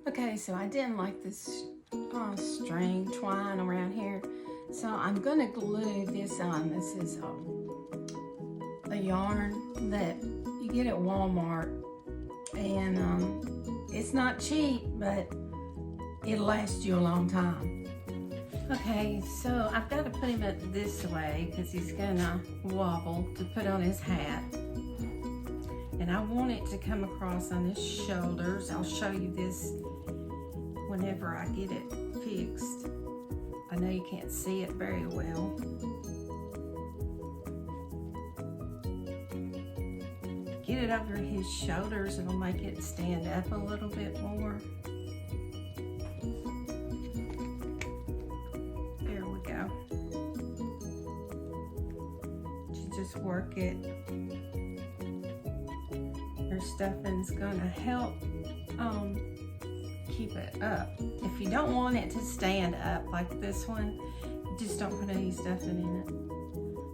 Okay, so I didn't like this string twine around here, so I'm gonna glue this on. This is a yarn that you get at Walmart, and it's not cheap, but it'll last you a long time. Okay, so I've got to put him up this way because he's gonna wobble to put on his hat. And I want it to come across on his shoulders. I'll show you this whenever I get it fixed. I know you can't see it very well. Get it over his shoulders, it'll make it stand up a little bit more. There we go. You just work it. Your stuffing's gonna help keep it up. If you don't want it to stand up like this one, just don't put any stuffing in it.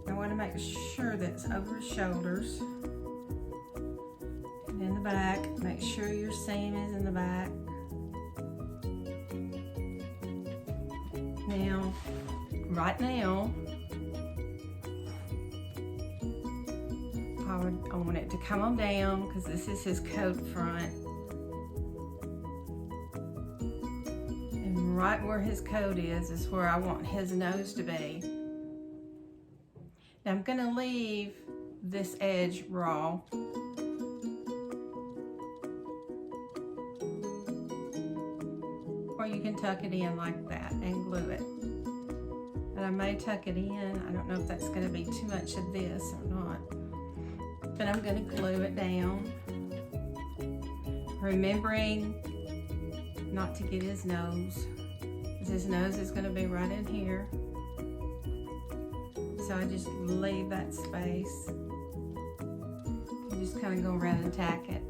I want to make sure that's over his shoulders. And in the back, make sure your seam is in the back. Now, right now, I want it to come on down because this is his coat front. And right where his coat is where I want his nose to be. Now I'm going to leave this edge raw. Or you can tuck it in like that and glue it. And I may tuck it in. I don't know if that's going to be too much of this or not. But I'm going to glue it down, remembering not to get his nose, because his nose is going to be right in here. So I just leave that space and just kind of go around and tack it.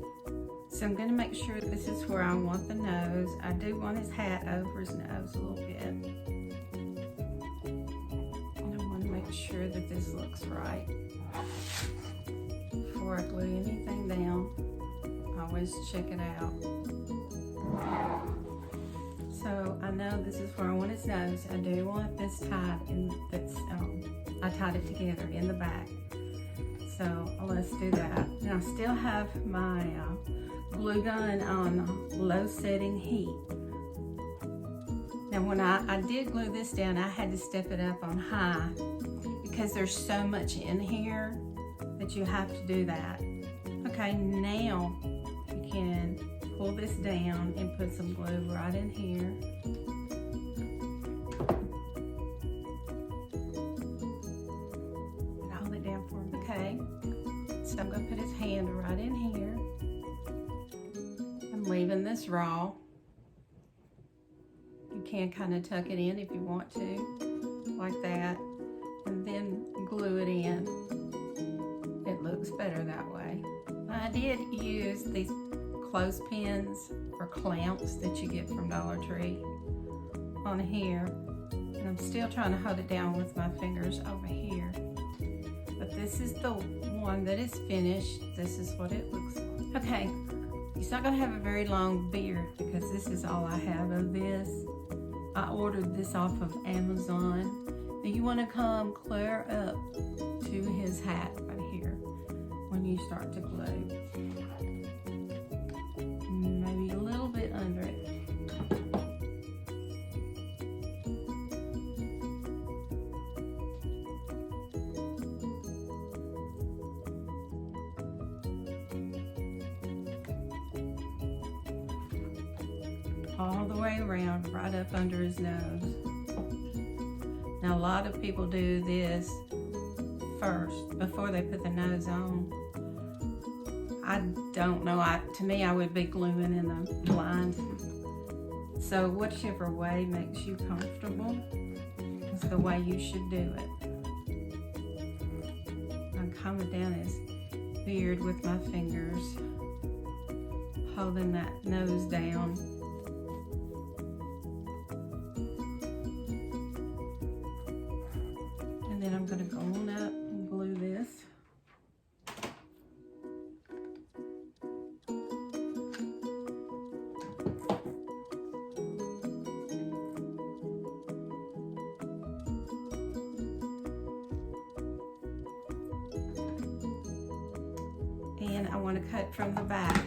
So I'm going to make sure this is where I want the nose. I do want his hat over his nose a little bit. And I want to make sure that this looks right. Before I glue anything down, I always check it out. So I know this is where I want his nose. I do want this tied in. I tied it together in the back. So let's do that. And I still have my glue gun on low setting heat. Now when I did glue this down, I had to step it up on high because there's so much in here that you have to do that. Okay, now you can pull this down and put some glue right in here. And hold it down for me. Okay, so I'm gonna put his hand right in here. I'm leaving this raw. You can kind of tuck it in if you want to, like that, and then glue it in. It looks better that way. I did use these clothespins or clamps that you get from Dollar Tree on here. And I'm still trying to hold it down with my fingers over here. But this is the one that is finished. This is what it looks like. Okay, he's not gonna have a very long beard because this is all I have of this. I ordered this off of Amazon. Now you wanna come clear up to his hat right here when you start to glue. Maybe a little bit under it. All the way around, right up under his nose. Now a lot of people do this first before they put the nose on. I don't know. To me, I would be gluing in the lines. So whichever way makes you comfortable is the way you should do it. I'm combing down his beard with my fingers, holding that nose down. And then I'm going to go on up and glue this. I want to cut from the back.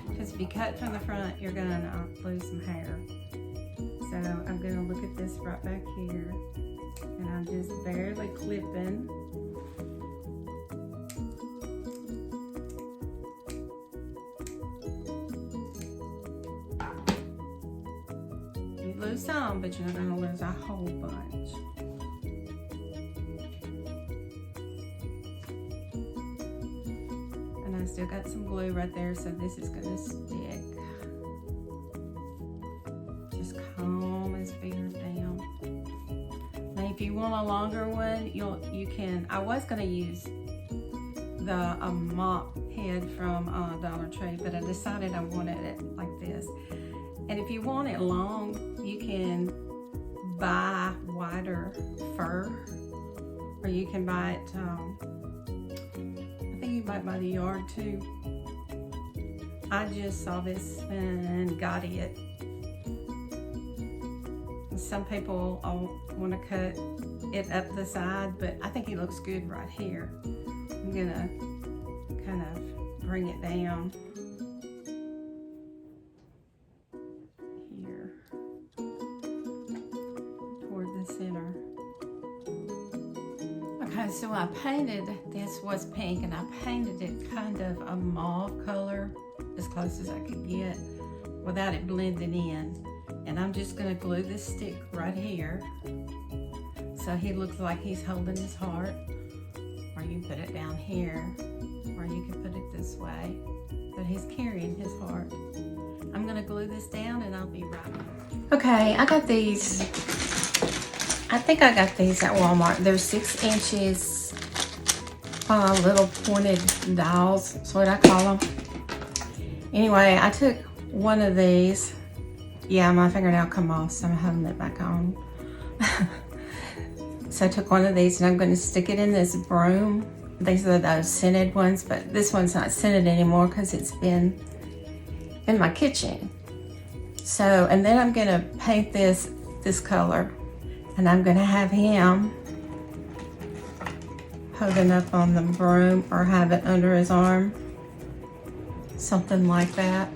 Because if you cut from the front, you're gonna lose some hair. So I'm gonna look at this right back here, and I'm just barely clipping. You lose some, but you're not gonna lose a whole bunch. And I still got some glue right there, so this is gonna stick. Just comb his fingers down. Now, if you want a longer one, you can. I was gonna use the mop head from Dollar Tree, but I decided I wanted it like this. And if you want it long, you can buy wider fur, or you can buy it. I think you might buy the yard too. I just saw this and got it. Some people want to cut it up the side, but I think it looks good right here. I'm gonna kind of bring it down here toward the center. Okay, so I painted, this was pink, and I painted it kind of a mauve color, as close as I could get, without it blending in. And I'm just gonna glue this stick right here, so he looks like he's holding his heart. Or you can put it down here, or you can put it this way, but he's carrying his heart. I'm gonna glue this down and I'll be right back. Okay, I got these. I think I got these at Walmart. They're 6 inches, little pointed dowels, that's what I call them. Anyway, I took one of these. Yeah, my fingernail come off, so I'm having it back on. So I took one of these and I'm going to stick it in this broom. These are those scented ones, but this one's not scented anymore because it's been in my kitchen. So, and then I'm going to paint this color, and I'm going to have him holding up on the broom or have it under his arm, something like that.